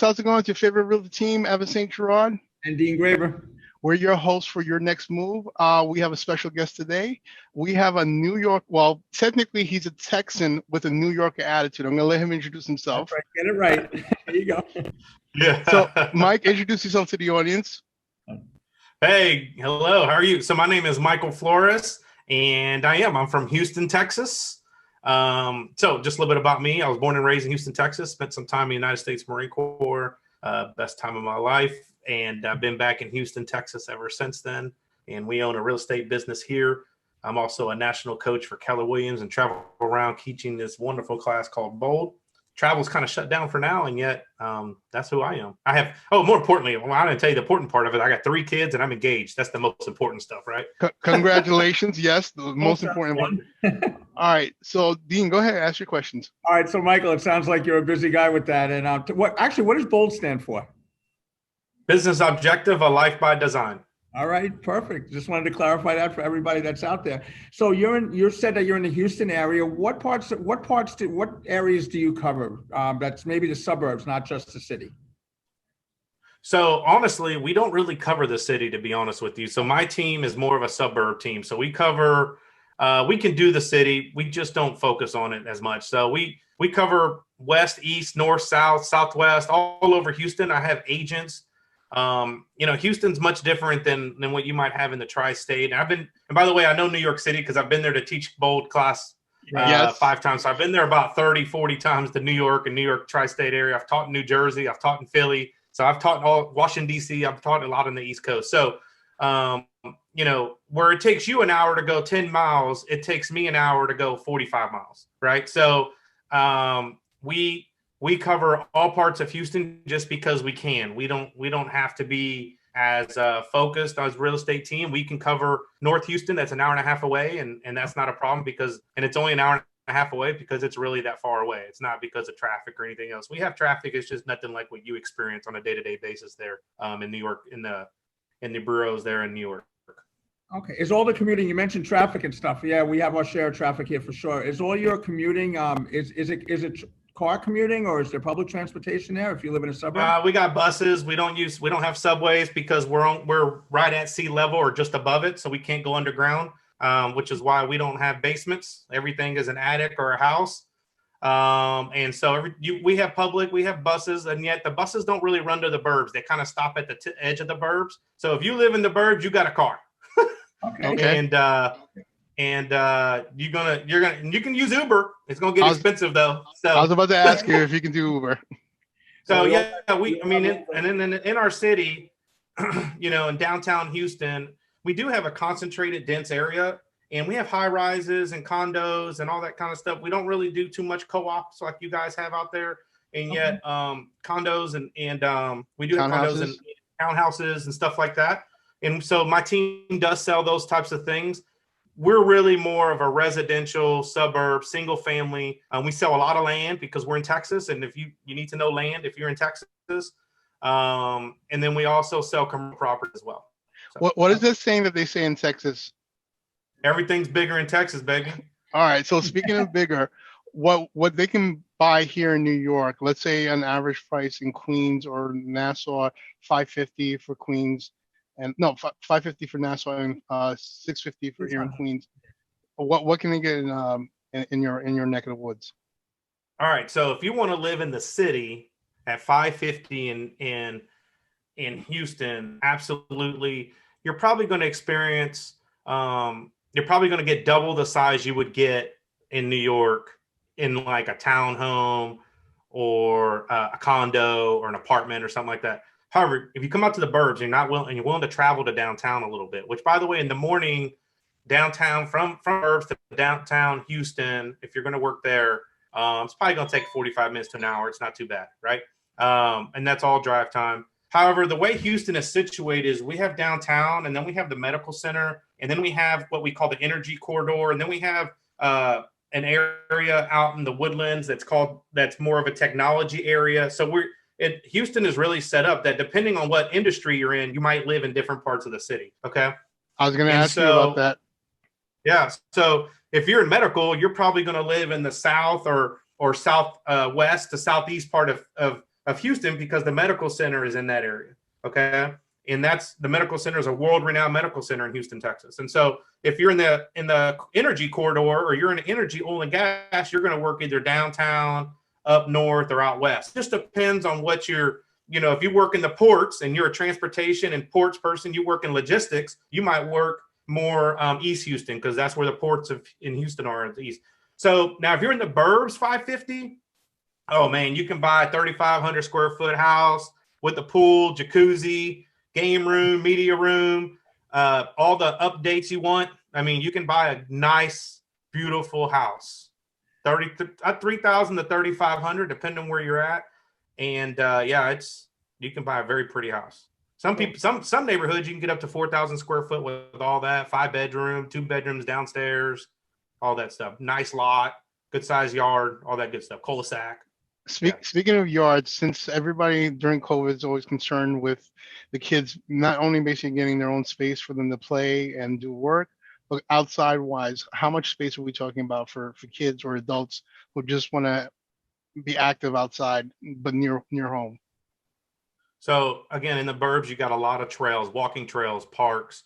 How's it going? It's your favorite realtor team, Evantz Saint-Gerard. And Dean Graver. We're your hosts for your next move. We have a special guest today. We have a New York, well, technically he's a Texan with a New Yorker attitude. I'm going to let him introduce himself. Right, get it right. There you go. Yeah. So, Mike, introduce yourself to the audience. Hey, hello. How are you? So my name is Michael Flores, and I'm from Houston, Texas. So just a little bit about me. I was born and raised in Houston, Texas, spent some time in the United States Marine Corps, best time of my life. And I've been back in Houston, Texas ever since then. And we own a real estate business here. I'm also a national coach for Keller Williams and travel around teaching this wonderful class called Bold. Travel's kind of shut down for now, and yet that's who I am. I have, more importantly, well, I didn't tell you the important part of it. I got 3 kids and I'm engaged. That's the most important stuff, right? Congratulations. Yes, the most important one. All right. So, Dean, go ahead and ask your questions. All right. So, Michael, it sounds like you're a busy guy with that. And what does BOLD stand for? Business objective, a life by design. All right, perfect. Just wanted to clarify that for everybody that's out there. So you said that you're in the Houston area. What areas do you cover? That's maybe the suburbs, not just the city. So honestly, we don't really cover the city, to be honest with you. So my team is more of a suburb team. So we cover, we can do the city. We just don't focus on it as much. So we cover west, east, north, south, southwest, all over Houston. I have agents. Houston's much different than what you might have in the tri-state. And by the way, I know New York City because I've been there to teach Bold class 5 times. So I've been there about 30, 40 times to New York and New York tri-state area. I've taught in New Jersey. I've taught in Philly. So I've taught in Washington, D.C. I've taught a lot on the East Coast. So, where it takes you an hour to go 10 miles, it takes me an hour to go 45 miles, right? So we cover all parts of Houston just because we can. We don't have to be as focused as real estate team. We can cover North Houston. That's an hour and a half away. And that's not a problem and it's only an hour and a half away because it's really that far away. It's not because of traffic or anything else. We have traffic. It's just nothing like what you experience on a day-to-day basis there in New York, in the boroughs there in New York. Okay. Is all the commuting, you mentioned traffic and stuff. Yeah, we have our share of traffic here for sure. Is all your commuting, is it car commuting, or is there public transportation there if you live in a suburb? We got buses. We don't have subways because we're right at sea level or just above it, so we can't go underground, which is why we don't have basements. Everything is an attic or a house. And so we have buses, and yet the buses don't really run to the burbs. They kind of stop at the edge of the burbs. So if you live in the burbs, you got a car. Okay. And you can use Uber. It's gonna get expensive though. So I was about to ask you if you can do Uber. So in our city, in downtown Houston, we do have a concentrated, dense area, and we have high rises and condos and all that kind of stuff. We don't really do too much co-ops like you guys have out there, and yet condos and we do have condos and townhouses and stuff like that. And so my team does sell those types of things. We're really more of a residential suburb, single family. We sell a lot of land because we're in Texas. And if you need to know land, if you're in Texas, and then we also sell commercial property as well. So, What is this saying that they say in Texas? Everything's bigger in Texas, baby. All right. So speaking of bigger, what they can buy here in New York, let's say an average price in Queens or Nassau, $550 for Queens. And no, $550 for Nassau and $650 for here in Queens. What can they get in your neck of the woods? All right, so if you want to live in the city at $550 in Houston, absolutely, you're probably going to experience. You're probably going to get double the size you would get in New York in like a townhome or a condo or an apartment or something like that. However, if you come out to the burbs and you're willing to travel to downtown a little bit, which by the way, in the morning, downtown from burbs to downtown Houston, if you're going to work there, it's probably going to take 45 minutes to an hour. It's not too bad, right? And that's all drive time. However, the way Houston is situated is we have downtown, and then we have the medical center, and then we have what we call the energy corridor, and then we have an area out in the woodlands that's more of a technology area. So Houston is really set up that depending on what industry you're in, you might live in different parts of the city. Okay. I was going to ask you about that. Yeah. So if you're in medical, you're probably going to live in the south or southwest to southeast part of of Houston because the medical center is in that area. Okay. And the medical center is a world-renowned medical center in Houston, Texas. And so if you're in the energy corridor or you're in energy, oil and gas, you're going to work either downtown, up north, or out west. It just depends on what you're, if you work in the ports and you're a transportation and ports person, you work in logistics, you might work more East Houston because that's where the ports in Houston are at the east. So now if you're in the burbs, 550, oh man, you can buy a 3,500 square foot house with a pool, jacuzzi, game room, media room, all the updates you want. I mean, you can buy a nice, beautiful house, 3,000 to 3,500, depending on where you're at. And you can buy a very pretty house. Some people, some neighborhoods, you can get up to 4,000 square foot with all that, 5-bedroom, 2 bedrooms downstairs, all that stuff. Nice lot, good size yard, all that good stuff. Cul-de-sac. Speaking of yards, since everybody during COVID is always concerned with the kids not only basically getting their own space for them to play and do work, but outside wise, how much space are we talking about for kids or adults who just want to be active outside but near home? So again, in the burbs, you got a lot of trails, walking trails, parks,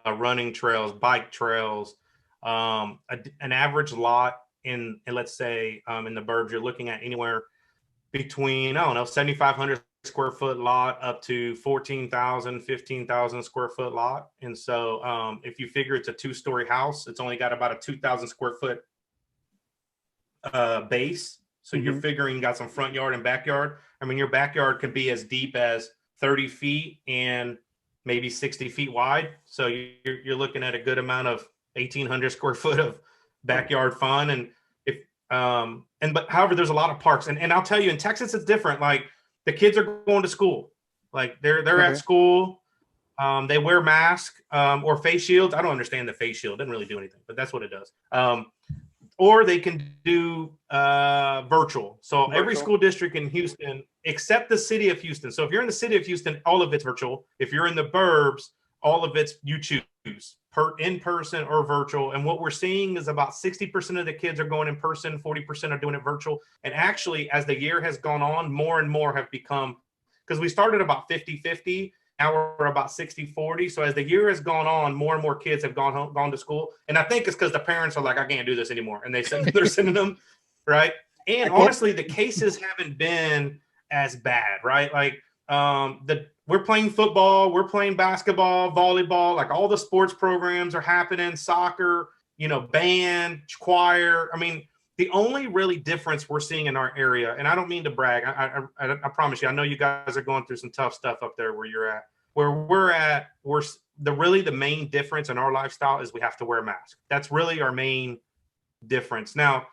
running trails, bike trails. An average lot in let's say in the burbs, you're looking at anywhere between 7,500 square foot lot up to 14,000, 15,000 square foot lot. And so if you figure it's a 2-story house, it's only got about a 2,000 square foot base. So you're figuring you got some front yard and backyard. I mean, your backyard can be as deep as 30 feet and maybe 60 feet wide. So you're looking at a good amount of 1,800 square foot of backyard fun. And but however, there's a lot of parks. And I'll tell you, in Texas, it's different. Like the kids are going to school. Like they're at school. They wear masks or face shields. I don't understand the face shield. It doesn't really do anything, but that's what it does. Or they can do virtual. So every school district in Houston, except the city of Houston. So if you're in the city of Houston, all of it's virtual. If you're in the burbs, all of it's you choose in person or virtual. And what we're seeing is about 60% of the kids are going in person, 40% are doing it virtual. And actually, as the year has gone on, more and more have become, because we started about 50-50. Now we're about 60-40. So as the year has gone on, more and more kids have gone to school. And I think it's because the parents are like, I can't do this anymore. And they're sending them, right? And honestly, the cases haven't been as bad, right? Like we're playing football, we're playing basketball, volleyball, like all the sports programs are happening, soccer, band, choir. I mean, the only really difference we're seeing in our area, and I don't mean to brag, I promise you, I know you guys are going through some tough stuff up there where you're at. Where we're at, the main difference in our lifestyle is we have to wear a mask. That's really our main difference. Now,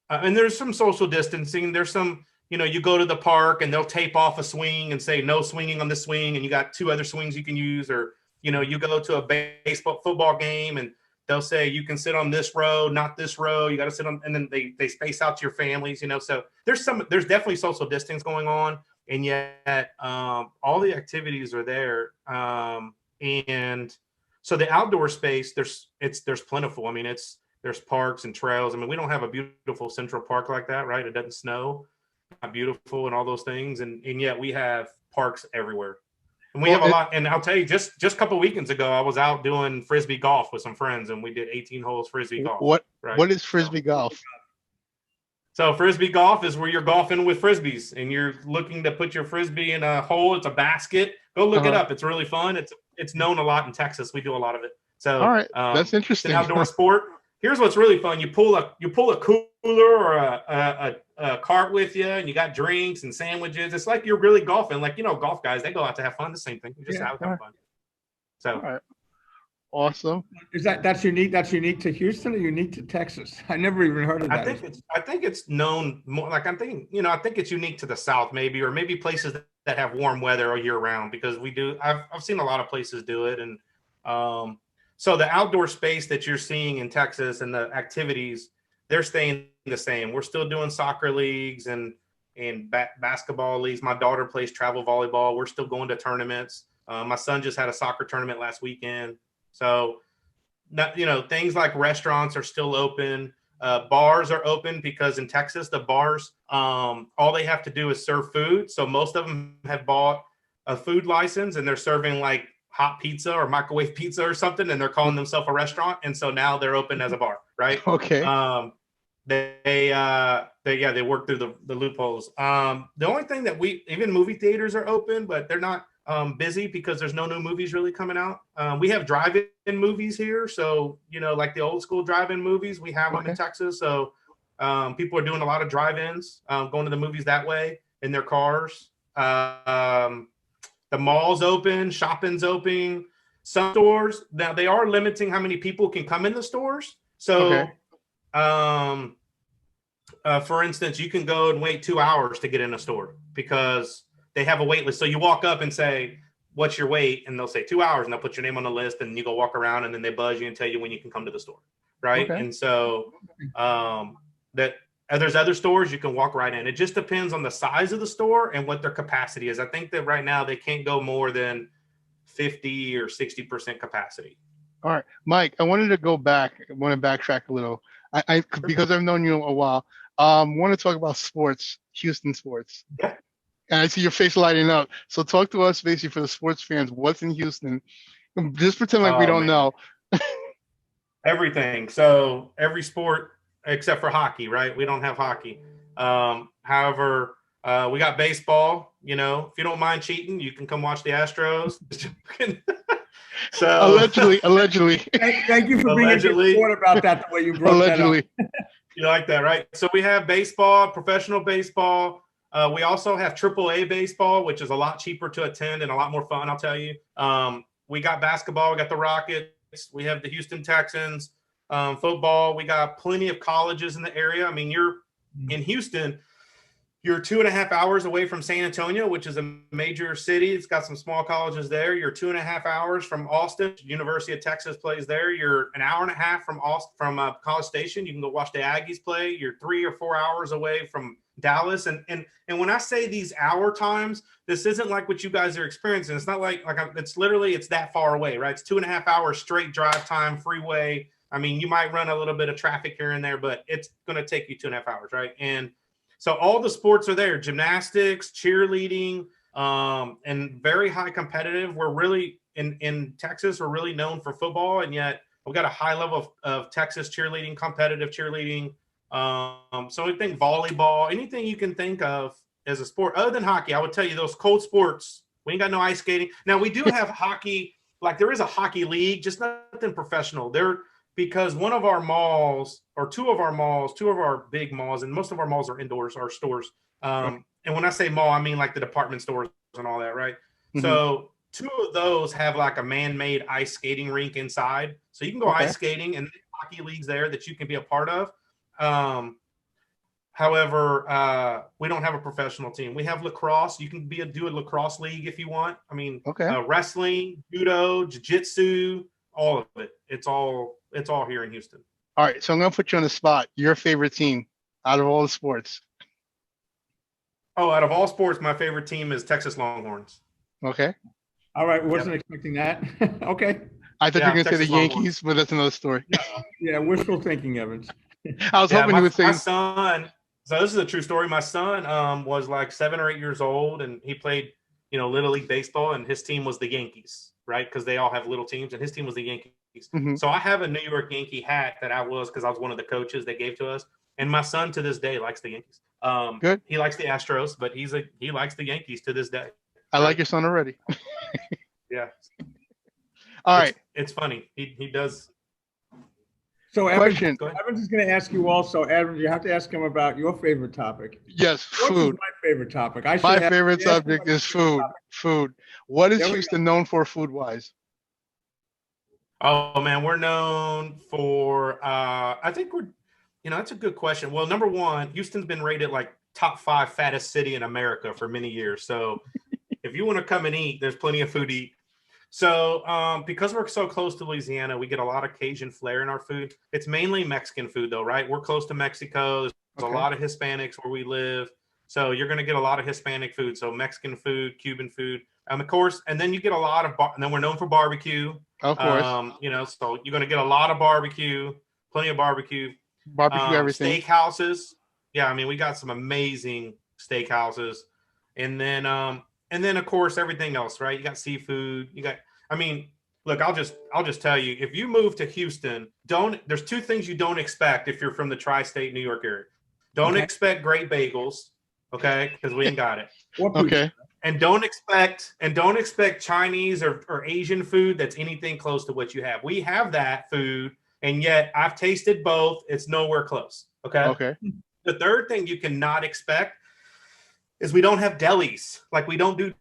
and there's some social distancing. There's some, you go to the park and they'll tape off a swing and say no swinging on this swing, and you got 2 other swings you can use. Or, you go to a football game and they'll say you can sit on this row, not this row. You got to sit on, and then they space out your families, So there's definitely social distancing going on, and yet all the activities are there. And so the outdoor space, there's plentiful. I mean, there's parks and trails. I mean, we don't have a beautiful central park like that, right? It doesn't snow, not beautiful and all those things, and yet we have parks everywhere. And we have a lot. And I'll tell you, just a couple of weekends ago, I was out doing Frisbee golf with some friends, and we did 18 holes Frisbee golf. What is Frisbee golf? So Frisbee golf is where you're golfing with Frisbees, and you're looking to put your Frisbee in a hole. It's a basket. Go look it up. It's really fun. It's known a lot in Texas. We do a lot of it. So all right, that's interesting. It's an outdoor sport. Here's what's really fun. You pull a cooler or a cart with you, and you got drinks and sandwiches. It's like you're really golfing. Like, golf guys, they go out to have fun. The same thing. You just out to have fun. So, all right. Awesome. Is that's unique? That's unique to Houston or unique to Texas? I never even heard of that. I think it's known more. Like I think it's unique to the South, maybe, or maybe places that have warm weather all year round, because we do. I've seen a lot of places do it, and so the outdoor space that you're seeing in Texas and the activities, they're staying the same. We're still doing soccer leagues and basketball leagues. My daughter plays travel volleyball. We're still going to tournaments. My son just had a soccer tournament last weekend. So, things like restaurants are still open. Bars are open because in Texas, the bars, all they have to do is serve food. So most of them have bought a food license and they're serving like hot pizza or microwave pizza or something, and they're calling themselves a restaurant. And so now they're open as a bar, right? Okay. They work through the loopholes. The only thing that even movie theaters are open, but they're not busy because there's no new movies really coming out. We have drive-in movies here, so like the old school drive-in movies, we have them in Texas. So people are doing a lot of drive-ins, going to the movies that way in their cars. The mall's open, shopping's open. Some stores now, they are limiting how many people can come in the stores. So for instance, you can go and wait 2 hours to get in a store because they have a wait list. So you walk up and say, what's your wait? And they'll say 2 hours, and they'll put your name on the list, and you go walk around, and then they buzz you and tell you when you can come to the store, right? Okay. And so there's other stores you can walk right in. It just depends on the size of the store and what their capacity is. I think that right now they can't go more than 50 or 60% capacity. All right, Mike, I wanted to go back. I want to backtrack a little. Because I've known you a while, want to talk about sports, Houston sports. Yeah. And I see your face lighting up. So talk to us basically for the sports fans. What's in Houston? Just pretend like we don't know. Everything. So every sport except for hockey, right? We don't have hockey. However, we got baseball. If you don't mind cheating, you can come watch the Astros. So allegedly. Thank you for being forward about that. The way you brought that up. You like that, right? So we have baseball, professional baseball. We also have AAA baseball, which is a lot cheaper to attend and a lot more fun, I'll tell you. We got basketball. We got the Rockets. We have the Houston Texans. Football. We got plenty of colleges in the area. I mean, you're in Houston. You're 2.5 hours away from San Antonio, which is a major city. It's got some small colleges there. You're 2.5 hours from Austin. University of Texas plays there. You're an hour and a half from College Station. You can go watch the Aggies play. You're 3 or 4 hours away from Dallas. And when I say these hour times, this isn't like what you guys are experiencing. It's not like it's that far away, right? It's 2.5 hours straight drive time, freeway. I mean, you might run a little bit of traffic here and there, but it's going to take you 2.5 hours, right? And so all the sports are there: gymnastics, cheerleading, and very high competitive. We're really in Texas. We're really known for football, and yet we've got a high level of Texas cheerleading, competitive cheerleading. So we think volleyball, anything you can think of as a sport other than hockey. I would tell you those cold sports. We ain't got no ice skating. Now we do have hockey. Like there is a hockey league, just nothing professional. Because one of our malls, or two of our big malls, and most of our malls are indoors, our stores. And when I say mall, I mean like the department stores and all that, right? Mm-hmm. So 2 of those have like a man-made ice skating rink inside. So you can go ice skating, and hockey leagues there that you can be a part of. However, we don't have a professional team. We have lacrosse. You can do a lacrosse league if you want. I mean, wrestling, judo, jiu-jitsu, all of it. It's all here in Houston. All right, so I'm gonna put you on the spot. Your favorite team out of all the sports? Oh, out of all sports, my favorite team is Texas Longhorns. Okay. All right, wasn't expecting that. Okay. I thought you were gonna say the Yankees, but that's another story. Yeah, wishful thinking, Evans. I was hoping you would say my son. So this is a true story. My son was like 7 or 8 years old, and he played, Little League baseball, and his team was the Yankees, right? Because they all have little teams, and his team was the Yankees. Mm-hmm. So I have a New York Yankee hat that because I was one of the coaches they gave to us. And my son to this day likes the Yankees. Good. He likes the Astros, but he likes the Yankees to this day. I like your son already. Yeah. All right. It's funny. He does. So Evans is going to ask you also, Evans, you have to ask him about your favorite topic. Yes, food. My favorite topic. My favorite subject is food. Food. What is Houston known for food-wise? Oh man, we're known for. I think that's a good question. Well, number one, Houston's been rated like top 5 fattest city in America for many years. So if you want to come and eat, there's plenty of food to eat. So because we're so close to Louisiana, we get a lot of Cajun flair in our food. It's mainly Mexican food though, right? We're close to Mexico. There's a lot of Hispanics where we live. So you're going to get a lot of Hispanic food. So Mexican food, Cuban food, of course. And then you get a lot of, and then we're known for barbecue. Of course. So you're going to get a lot of barbecue, plenty of barbecue. Barbecue everything. Steakhouses. Yeah, I mean, we got some amazing steakhouses. And then of course everything else, right? You got seafood, I mean, look, I'll just tell you, if you move to Houston, there's two things you don't expect if you're from the tri-state New York area. Don't expect great bagels, okay? Because we ain't got it. Okay. And don't expect Chinese or Asian food that's anything close to what you have. We have that food, and yet I've tasted both. It's nowhere close. Okay. Okay. The third thing you cannot expect is we don't have delis. Like we don't do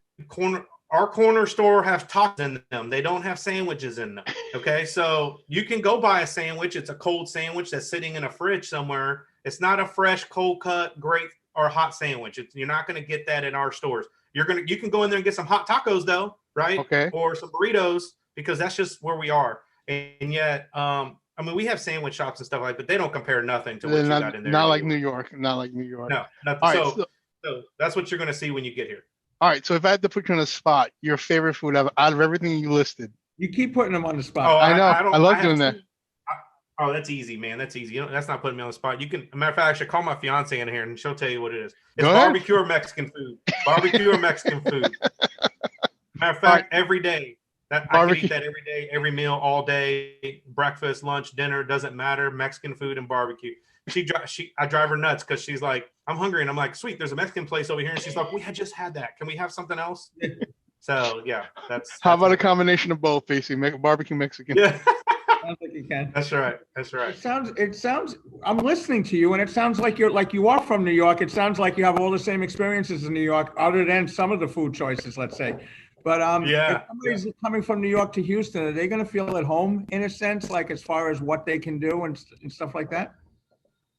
our corner store has tacos in them. They don't have sandwiches in them. Okay. So you can go buy a sandwich. It's a cold sandwich that's sitting in a fridge somewhere. It's not a fresh, cold cut, great or hot sandwich. You're not going to get that in our stores. You can go in there and get some hot tacos though, right? Okay. Or some burritos, because that's just where we are. And yet, I mean, we have sandwich shops and stuff like that, but they don't compare nothing to what you got in there. Not like New York. Not like New York. No, nothing. All right, So that's what you're going to see when you get here. All right. So if I had to put you on the spot, your favorite food out of everything you listed. You keep putting them on the spot. Oh, I know. I love doing that. Oh, that's easy, man. That's easy. That's not putting me on the spot. You can, matter of fact, I should call my fiance in here and she'll tell you what it is. It's barbecue or Mexican food. Barbecue or Mexican food. Matter of fact, every day. I can eat that every day, every meal, all day, breakfast, lunch, dinner, doesn't matter. Mexican food and barbecue. I drive her nuts because she's like, I'm hungry, and I'm like, sweet, there's a Mexican place over here, and she's like, we had just had that. Can we have something else? So yeah, that's how about a combination of both, basically, barbecue Mexican? Yeah. Sounds like you can. That's right. That's right. It sounds. I'm listening to you, and it sounds like you are from New York. It sounds like you have all the same experiences in New York, other than some of the food choices, let's say. But if somebody's coming from New York to Houston, are they going to feel at home in a sense, like as far as what they can do and stuff like that?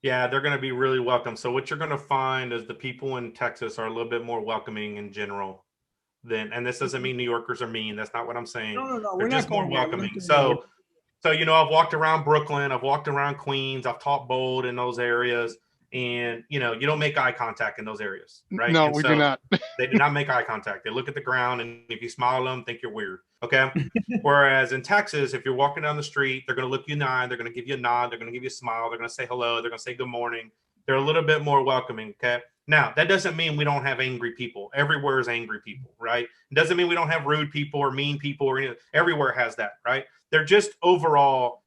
Yeah, they're going to be really welcome. So what you're going to find is the people in Texas are a little bit more welcoming in general and this doesn't mean New Yorkers are mean. That's not what I'm saying. No. They're just more welcoming. So, I've walked around Brooklyn, I've walked around Queens, I've taught Bold in those areas. And, you don't make eye contact in those areas, right? No, we do not. They do not make eye contact. They look at the ground, and if you smile at them, think you're weird, okay? Whereas in Texas, if you're walking down the street, they're going to look you in the eye, they're going to give you a nod, they're going to give you a smile, they're going to say hello, they're going to say good morning. They're a little bit more welcoming, okay? Now, that doesn't mean we don't have angry people. Everywhere is angry people, right? It doesn't mean we don't have rude people or mean people or anything. Everywhere has that, right? They're just overall,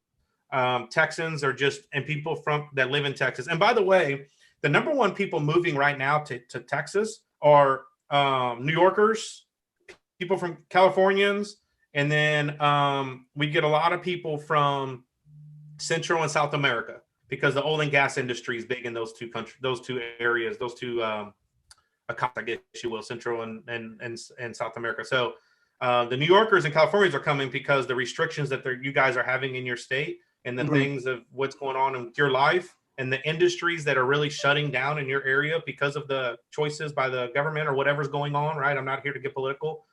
Texans are just, and people that live in Texas. And by the way, the number one people moving right now to Texas are New Yorkers, people from Californians, and then we get a lot of people from Central and South America, because the oil and gas industry is big in those two countries, those two areas, those two I guess you will, Central and South America. So the New Yorkers and Californians are coming because the restrictions that you guys are having in your state and the things of what's going on in your life and the industries that are really shutting down in your area because of the choices by the government or whatever's going on, right? I'm not here to get political.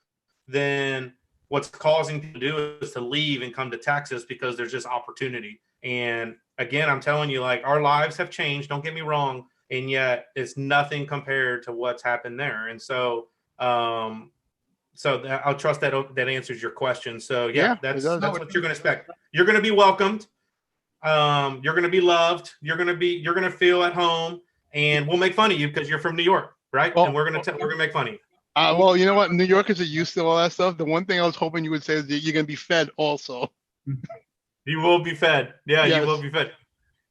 Then what's causing people to do is to leave and come to Texas because there's just opportunity. And again, I'm telling you, like, our lives have changed, don't get me wrong, and yet it's nothing compared to what's happened there. And so I'll trust that answers your question. So yeah, that's what you're going to expect. You're going to be welcomed. You're going to be loved. You're going to feel at home, and we'll make fun of you because you're from New York, right? And we're going to make fun of you. Well, you know what? New Yorkers are used to all that stuff. The one thing I was hoping you would say is that you're going to be fed also. You will be fed. Yeah, yes. You will be fed.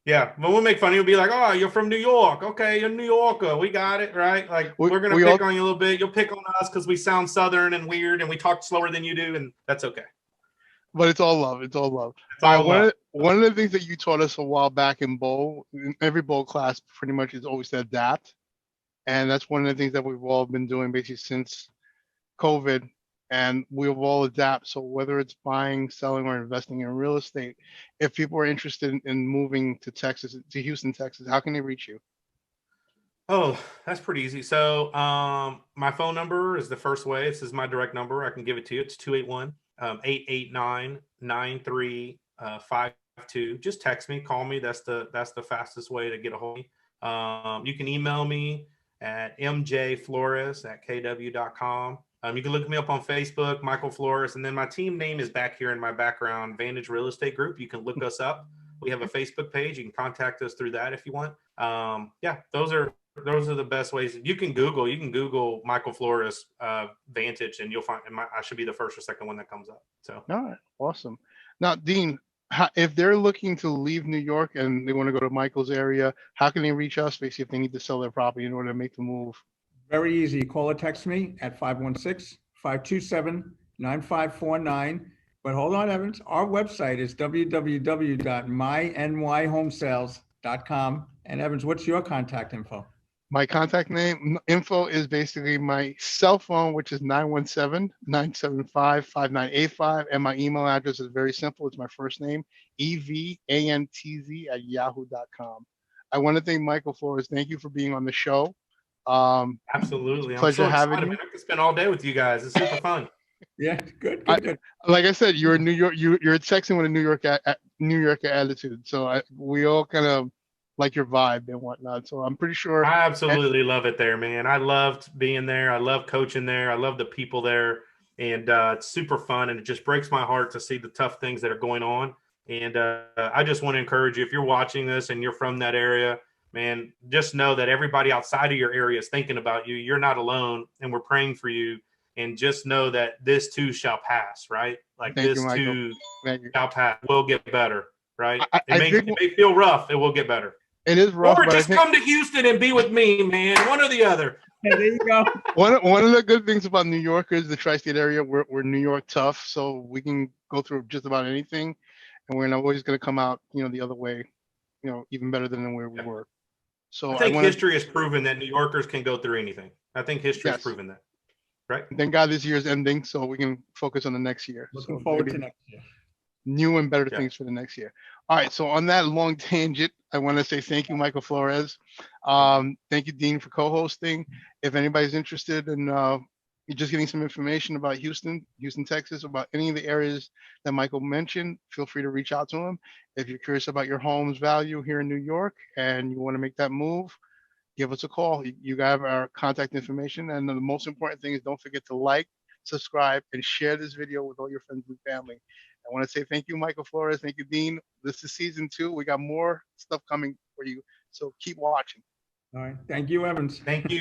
Yeah, but we'll make fun of you. We'll be like, oh, you're from New York. Okay, you're a New Yorker. We got it, right? Like, we're going to pick on you a little bit. You'll pick on us because we sound Southern and weird and we talk slower than you do, and that's okay. But it's all love. It's all love. One of the things that you taught us a while back in bowl, in every bowl class pretty much is always to adapt. And that's one of the things that we've all been doing basically since COVID, and we'll all adapt. So whether it's buying, selling, or investing in real estate, if people are interested in moving to Texas, to Houston, Texas, how can they reach you? Oh, that's pretty easy. So my phone number is the first way. This is my direct number. I can give it to you. It's 281-889-9352. Just text me, call me. That's the fastest way to get a hold of me. You can email me at mjflores@kw.com. You can look me up on Facebook, Michael Flores, and then my team name is back here in my background, Vantage Real Estate Group. You can look us up. We have a Facebook page. You can contact us through that if you want. Yeah, those are the best ways. You can Google Michael Flores Vantage, and you'll find I should be the first or second one that comes up. So All right, awesome. Now, Dean, if they're looking to leave New York and they want to go to Michael's area, how can they reach us, basically, if they need to sell their property in order to make the move? Very easy. Call or text me at 516-527-9549. But hold on, Evans. Our website is www.mynywhomesales.com. And Evans, what's your contact info? My contact info is basically my cell phone, which is 917-975-5985. And my email address is very simple. It's my first name, evantz@yahoo.com. I want to thank Michael Flores. Thank you for being on the show. absolutely. Pleasure I'm so having excited, you. man. I could spend all day with you guys. It's super fun. Yeah, good. Like I said, you're in New York. You're a Texan with a New York attitude. So we all kind of like your vibe and whatnot. So I'm pretty sure. I absolutely love it there, man. I loved being there. I love coaching there. I love the people there, and it's super fun. And it just breaks my heart to see the tough things that are going on. And I just want to encourage you, if you're watching this and you're from that area, man, just know that everybody outside of your area is thinking about you. You're not alone, and we're praying for you. And just know that this too shall pass, right? Like Thank this you, Michael. too Thank you. shall pass. Will get better, right? I It may feel rough. It will get better. It is rough, Or but just come to Houston and be with me, man. One or the other. Hey, there you go. one of the good things about New Yorkers, the tri-state area, we're New York tough, so we can go through just about anything, and we're not always going to come out, the other way, even better than where we were. So I think history has proven that New Yorkers can go through anything. I think history has proven that. Right. Thank God this year's ending, so we can focus on the next year. Looking forward to next year. New and better things for the next year. All right. So on that long tangent, I want to say thank you, Michael Flores. Thank you, Dean, for co-hosting. If anybody's interested in just getting some information about Houston, Texas, about any of the areas that Michael mentioned, feel free to reach out to him. If you're curious about your home's value here in New York and you want to make that move, give us a call. You have our contact information. And the most important thing is don't forget to like, subscribe, and share this video with all your friends and family. I want to say thank you, Michael Flores. Thank you, Dean. This is season 2. We got more stuff coming for you. So keep watching. All right. Thank you, Evans. Thank you.